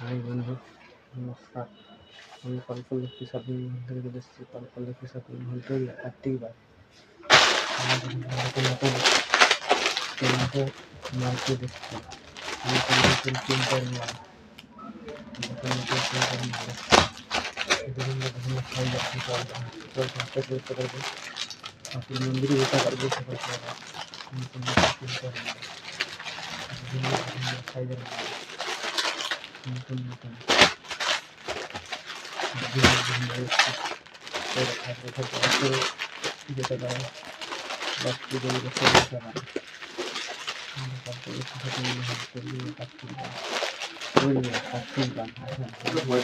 High বন্ধু, নমস্কার। আমি কল্পলক্ষ্মী শপিং মল থেকে চলে এসেছি। কল্পলক্ষ্মী শপিং মল তৈরি কার্তিকবার আমাদের নতুন নতুন তিনটে মাল চলে এসেছে। নতুন নতুন প্রিন্টার মাল, নতুন নতুন প্রিন্টার মাল এসেছে। বিভিন্ন বিভিন্ন সাইজ আপনি হাতে করতে পারবেন, আপনি মন্দিরে যেতে পারবেন সেটা পারবেন। নতুন নতুন প্রিন্টার মাল, বিভিন্ন বিভিন্ন সাইজের মাল, নতুন নতুন বিভিন্ন বিভিন্ন যেতে পারেন। বাচ্চা যেতে পারেন। বিভিন্ন প্রিন্টার নতুন নতুন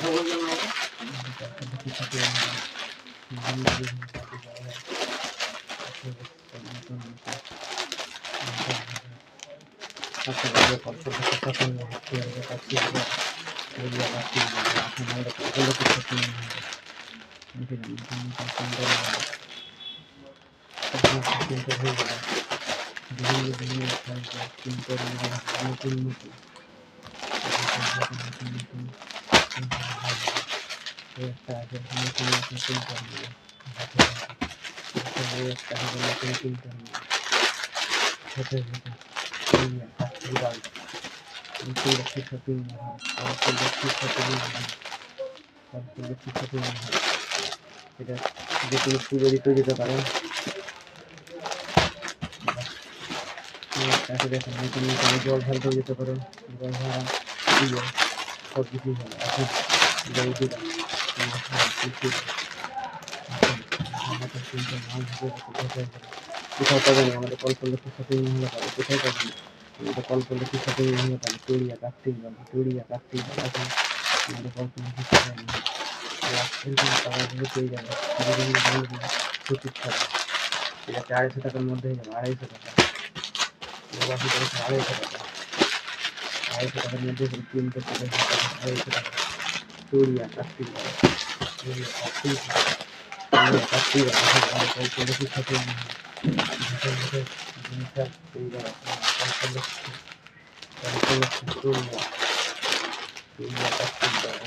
এটা যে কোনো পুজো দিতে যেতে পারেন। দেখেন নতুন নতুন জল ঢালতেও যেতে পারেন, জল ঢালা পুজো সব কিছুই ভালো এখন বৌদিরা কোথাও পাবেন আমাদের কল্পলক্ষ্মী শপিং মহলে পাবে, কোথায় পাবেন আমাদের কল্পলক্ষ্মী শপিং মহলে পাবে। তৈরিয়া কার্তিক বাবু, তৈরিয়া কার্তিক বাবু এখন আমাদের কল্পলক্ষ্মী শপিং মহলে টাকাগুলো পেয়ে যাবে। বিভিন্ন ধরনের সঠিক ছাড়া এটা 450 টাকার মধ্যে হয়ে যাবে। 250 টাকা, 250 টাকা, 250 টাকার মধ্যে কিনতে পারে। 250 টাকা তৈরিয়া কার্তিক বাবু, তৈরিয়া কার্তিক কার্তিক বাবু কল্পলক্ষ্মী শপিং মহলে জিনিসটা পেয়ে যাবে। কল্পলক্ষ্মী তৈরিয়া কার্তিক বাবু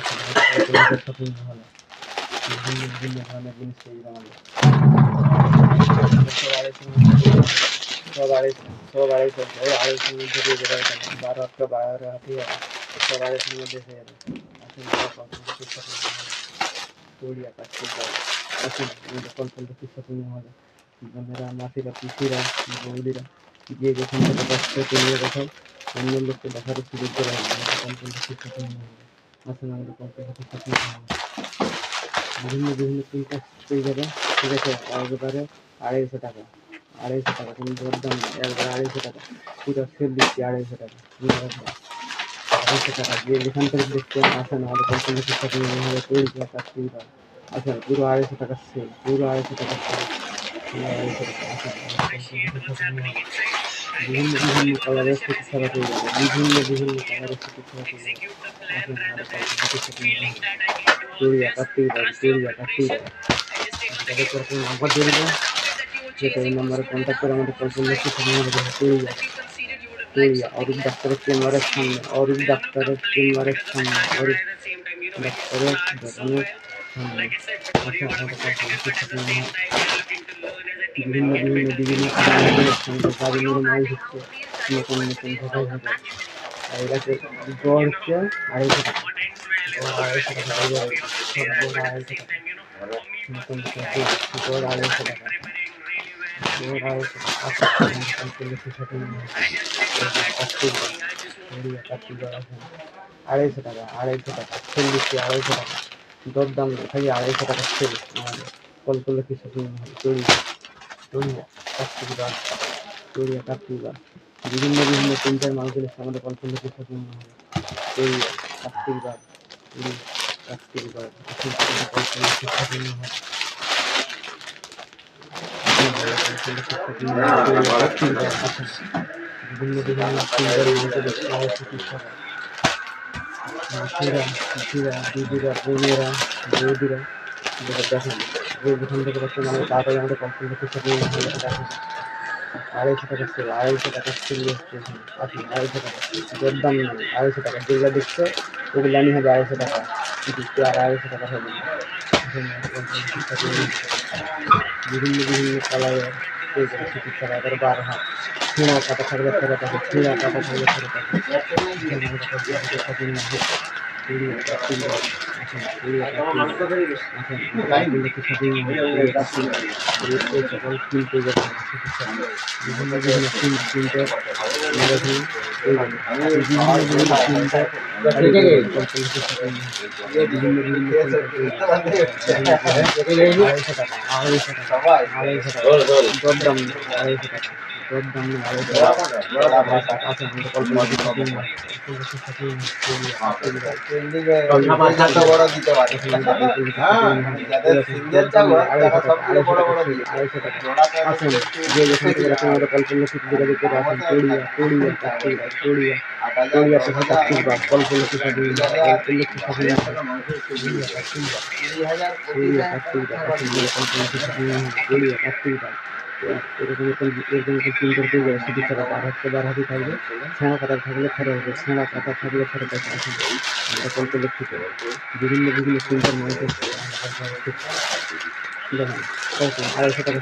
কল্পলক্ষ্মী শপিং মহলে বিভিন্ন বিভিন্ন ধরনের জিনিস পেয়ে যাবে আমাদের। সব আড়াইশোর মধ্যে পেয়ে যাবে। 12 হাজার সব আড়াইশোর মধ্যে পেয়ে যাবে। তৈরিয়া কার্তিক বাবু আসুন আমাদের কল্পলক্ষ্মী শপিং মহলে। বোনেরা, মাসিরা, পিসিরা, বৌদিরা যে যেখান থেকে ব্যস্ত নিয়ে কোথাও অন্য লোককে দেখার সুযোগ করে আমাদের কল্পলক্ষ্মী শপিং মহলে আসুন আমাদের কল্পলক্ষ্মী শপিং মহলে। বিভিন্ন বিভিন্ন প্রিন্টার পেয়ে যাবে। ঠিক আছে, একবারে 250 টাকা, 250 টাকা, কোনো দরদাম নেই, একবারে 250 টাকা, পুরো সেল দিচ্ছি 250 টাকা, 250 টাকা। যে যেখান থেকে দেখছেন আসেন আমাদের কল্পলক্ষ্মী শপিং মহলে তৈরি করা কার্তিক বাবু আসেন, পুরো 250 টাকা সেল, পুরো 250 টাকা সেল, পুরো 250 টাকা আসেন বিভিন্ন বিভিন্ন কালারের সুতি ছাড়া পেয়ে যাবে। বিভিন্ন বিভিন্ন কালারের সুতি ছাড়া পেয়ে যাবে। আসেন আমাদের কল্পলক্ষ্মী শপিং মহলে তৈরি কার্তিক বাবু, তৈরি কার্তিক বাবু তাদের কোনো নাম্বার দিয়ে দেবো, যেটা এই নাম্বারে কন্ট্যাক্ট করে আমাদের কল্পলক্ষ্মী শপিং মহলে তৈরি অরূপ ডাক্তারের চেম্বারের সামনে, অরূপ ডাক্তারের চেম্বারের সামনে, অরূপ ডাক্তারের দোকানের সামনে আসে আমাদের কল্পলক্ষ্মী শপিং মহলে। বিভিন্ন বিভিন্ন বিভিন্ন গাড়ি মেরে মাল ঢুকছে নতুন নতুন ঢোকাই হবে। আর এটাকে গড় হচ্ছে 250 টাকা, গড় 250 টাকা পাই যাবে। সব গড় 250 টাকা, নতুন গড় 250 টাকা, গড় 250 টাকা। কল্পলক্ষ্মী শপিং মহলে কার্তিক আছে 250 টাকা, 250 টাকা সেল দিচ্ছি, 250 টাকা দরদাম খালি 250 টাকা সেল আমাদের কল্পলক্ষ্মী শপিং মহলে তৈরিয়া কার্তিক বাস, তৈরিয়া কার্তিক বাস। বিভিন্ন বিভিন্ন প্রিন্টার মাল চলে এসছে আমাদের কল্পলক্ষ্মী শপিং মহলে তৈরিয়া কার্তিক বাস, তৈরিয়া কার্তিক বাস কল্পলক্ষ্মী শপিং মহলে। বিভিন্ন বিভিন্ন প্রিন্টার মাল চলে এসছে মাসিরা, দিদিরা, বোনেরা, বৌদিরা দেখেন যে যেখান থেকে দেখছেন আমাদের তাড়াতাড়ি আমাদের কল্পলক্ষ্মী শপিং মহলে দেখেন। 250 টাকা সেল, 250 টাকা সেল হচ্ছে এখানে আসুন। 250 টাকা দরদাম নেই, 250 টাকা যেগুলো দেখছে এগুলো আমি হবে 250 টাকা, কিন্তু আর 250 টাকা হবে না। বিভিন্ন বিভিন্ন কালারের পেয়ে যাবে সুতির ছাড়া, আবার 12 হাত ছেঁড়া কাটা থাকলে ফেরত আছে, ছেঁড়া কাটা থাকলে ফেরত আছে। এরকম প্রিন্টার পেয়ে যাবে সুতির ছাড়া, 12 হাতি থাকবে, ছেঁড়া কাটা থাকলে ফেরত হবে, ছেঁড়া কাটা থাকলে ফেরত আছে। আসুন আমরা কল্পলক্ষিত বিভিন্ন বিভিন্ন প্রিন্টার মানুষের দেখেন 250 টাকা,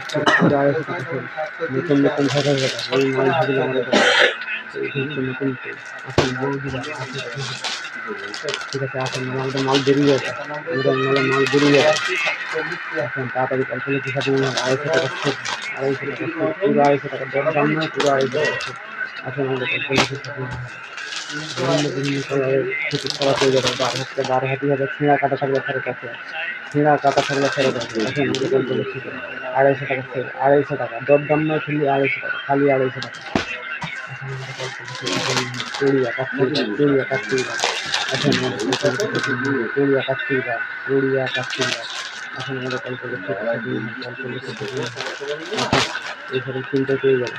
250 টাকা নতুন নতুন হাজার টাকা এই মালগুলো আমাদের নতুন আসুন ঠিক আছে। আসুন আমাদের মাল বেরিয়ে যাবে, আমাদের মাল বেরিয়ে যাবে। এখন তাড়াতাড়ি কল্পলক্ষি সাথে 250 টাকা সেট, 250 টাকা সেট, পুরো 250 টাকা দর দাম নয়, পুরো 250 টাকা সেট। আসুন আমাদের কল্পলক্ষি সাথে বিভিন্ন বিভিন্ন কালারের সুতির ছাড়া পেয়ে যাবে, 12 হাতি হবে, ছেঁড়া কাটা থাকলে ফেরত আছে, ছেঁড়া কাটা থাকলে ফেরত আছে। আসুন আমাদের কল্পলক্ষি 250 টাকা সেট, 250 টাকা দর দাম নয়, খালি 250 টাকা, খালি 250 টাকা। চড়িয়া কাশ্মীর, চড়িয়া কাশ্মীর, এখন চড়িয়া কাশ্মীর, চড়িয়া কাশ্মীর, এখন আমাদের কল্পলক্ষি এইসব চিন্তা পেয়ে যাবে।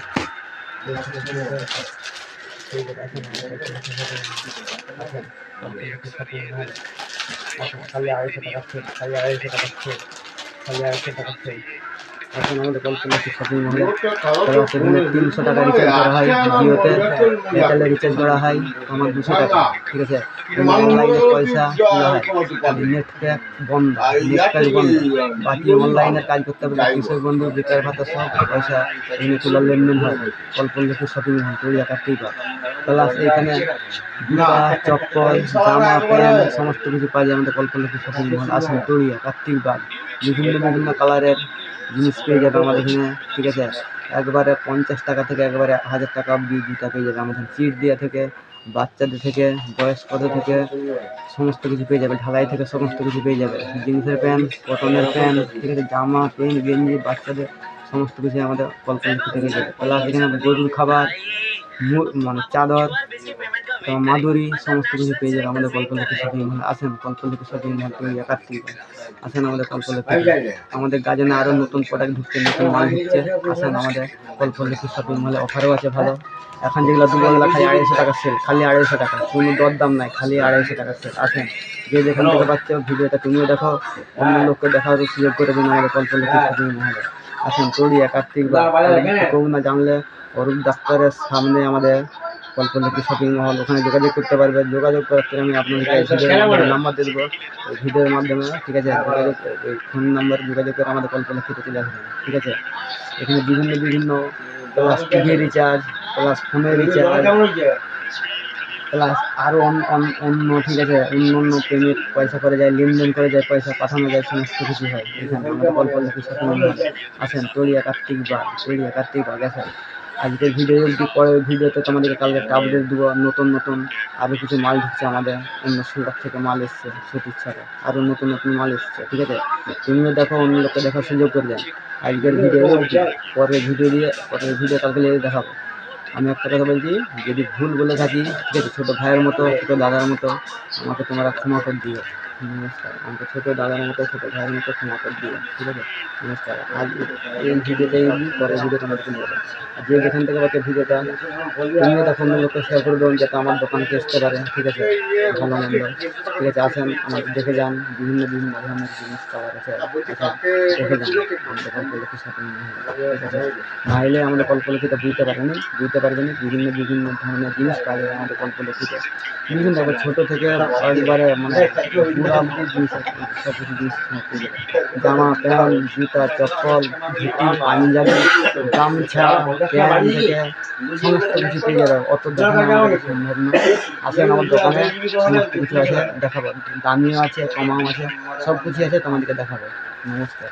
খালি 250 টাকা সেট, খালি 250 টাকা সেট, খালি 250 টাকা সেট। এখন আমাদের কল্পলক্ষি শপিং মলে সেখানে 300 টাকা রিচার্জ করা হয়, জিওতে এয়ারটেলে রিচার্জ করা হয় আমার 200 টাকা, ঠিক আছে। অনলাইনে পয়সা তোলা হয়, নেট প্যাক বন্ধ, নেট প্যাক বন্ধ, বাকি অনলাইনের কাজ করতে হবে, কৃষক বন্ধু, বেকার ভাতা সব পয়সা এনে তোলার লেনদেন হয় কল্পলক্ষি শপিং মল চড়িয়া কার্তিকা। প্লাস এইখানে জুতা, চপ্পল, জামা, প্যান্ট সমস্ত কিছু পাওয়া যায় আমাদের কল্পলক্ষি শপিং মল। আসেন চড়িয়া কার্তিকবাগ, বিভিন্ন বিভিন্ন কালারের জিনিস পেয়ে যাবে আমাদের এখানে, ঠিক আছে। একবারে 50 টাকা থেকে একবারে 1000 টাকা অবধি জুতা পেয়ে যাবে আমাদের, চিট দেওয়া থেকে বাচ্চাদের থেকে বয়স্কদের থেকে সমস্ত কিছু পেয়ে যাবে, ঢালাই থেকে সমস্ত কিছু পেয়ে যাবে, জিন্সের প্যান্ট, কটনের প্যান্ট, ঠিক আছে, জামা, প্যান্ট, গেঞ্জি, বাচ্চাদের সমস্ত কিছু আমাদের কল্পলক্ষি থেকে যাবে। প্লাস এখানে গরুর খাবার, মানে চাদর, মাদুরি সমস্ত কিছু পেয়ে যাবে আমাদের কল্পলক্ষি শপিং মল। আসেন কল্পলক্ষি শপিং মল চড়িয়া কার্তিক, আসেন আমাদের কল্পলক্ষি। আমাদের গাজনে আরও নতুন প্রোডাক্ট ঢুকছে, নতুন মাল ঢুকছে, আসেন আমাদের কল্পলক্ষি শপিং মলে। অফারও আছে ভালো, এখন যেগুলো দুপুরবেলা খালি 250 টাকা সেল, খালি 250 টাকা, কোনো দর দাম নাই, খালি 250 টাকা সেল। আসেন যে যেখান থেকে পাচ্ছ ভিডিওটা তুমিও দেখো, অন্য লোককে দেখার সুযোগ করে দিন আমাদের কল্পলক্ষি শপিং মলে। আসেন চড়িয়া কার্তিক বা কেউ না জানলে অরূপ ডাক্তারের সামনে আমাদের কল্পলক্ষি শপিং মল, ওখানে যোগাযোগ করতে পারবে। যোগাযোগ করার থেকে আমি আপনাদেরকে ভিডিওর নাম্বার দিয়ে দেবো, ওই ভিডিওর মাধ্যমে, ঠিক আছে, যোগাযোগ ওই ফোন নাম্বারে যোগাযোগ করে আমাদের কল্পলক্ষিতে চলে আসবেন, ঠিক আছে। এখানে বিভিন্ন বিভিন্ন প্লাস টিভি রিচার্জ, প্লাস ফোনের রিচার্জ, প্লাস আরও অন্য, ঠিক আছে, অন্য পেমেন্ট পয়সা করে যায়, লেনদেন করে যায়, পয়সা পাঠানো যায়, সমস্ত কিছু হয় এখানে আমাদের কল্পলক্ষি শপিং মল। আসেন চড়িয়া কার্তিক বাগ, চড়িয়া কার্তিক বাগ। আসেন আজকের ভিডিও পরের ভিডিওতে তোমাদেরকে কালকে একটা আপডেট দেবো, নতুন নতুন আরও কিছু মাল ঢুকছে আমাদের, অন্য সুরাট থেকে মাল এসছে, সুতির ছাড়া আরও নতুন নতুন মাল এসছে, ঠিক আছে। তুমিও দেখো, অন্য লোককে দেখার সুযোগ করে দেন। আজকের ভিডিও পরের ভিডিও কালকে দেখাবো। আমি একটা কথা বলছি, যদি ভুল বলে থাকি, ঠিক আছে, ছোটো ভাইয়ের মতো, ছোটো দাদার মতো আমাকে তোমরা ক্ষমা করে দিও। নমস্কার, আমাকে ছোট দাদার মতো ছোট ভাইয়ের মতো ক্ষমা করে দিও, ঠিক আছে? নমস্কার। আজ এই ভিডিওটা পরের ভিডিও তোমাদেরকে নিয়ে যাবো। আর যে যেখান থেকে পাচ্ছে ভিডিওটা তুমিও তখন লোককে শেয়ার করে দেবেন যাতে আমার দোকানকে আসতে পারে, ঠিক আছে? ভালো মন্দ, ঠিক আছে? আসেন, আমাদের দেখে যান, বিভিন্ন বিভিন্ন ধরনের জিনিস পাওয়ার আছে, দেখে যান আমাদের কল্পলক্ষী শপিং মল, ঠিক আছে? না এলে আমাদের কল্পলক্ষীটা বুঝতে পারবেন বিভিন্ন বিভিন্ন ধরনের জিনিস পাওয়া যাবে আমাদের কল্পলক্ষীতে। বিভিন্ন দেখো ছোট থেকে একবারে মানে পুরা জিনিস সব কিছু জিনিস পেয়ে যাবে। জামা প্যান্ট জুতা চপ্পল ধুতি পাঞ্জাবি গামছা প্যান্ট থেকে সমস্ত কিছু পেয়ে যাবে। অত দেখানো আমাদের সম্ভব না। আসেন আমার দোকানে, সমস্ত কিছু আছে, দেখাবো। দামিও আছে, কমাও আছে, সব কিছু আছে, তোমাদেরকে দেখাবো। নমস্কার।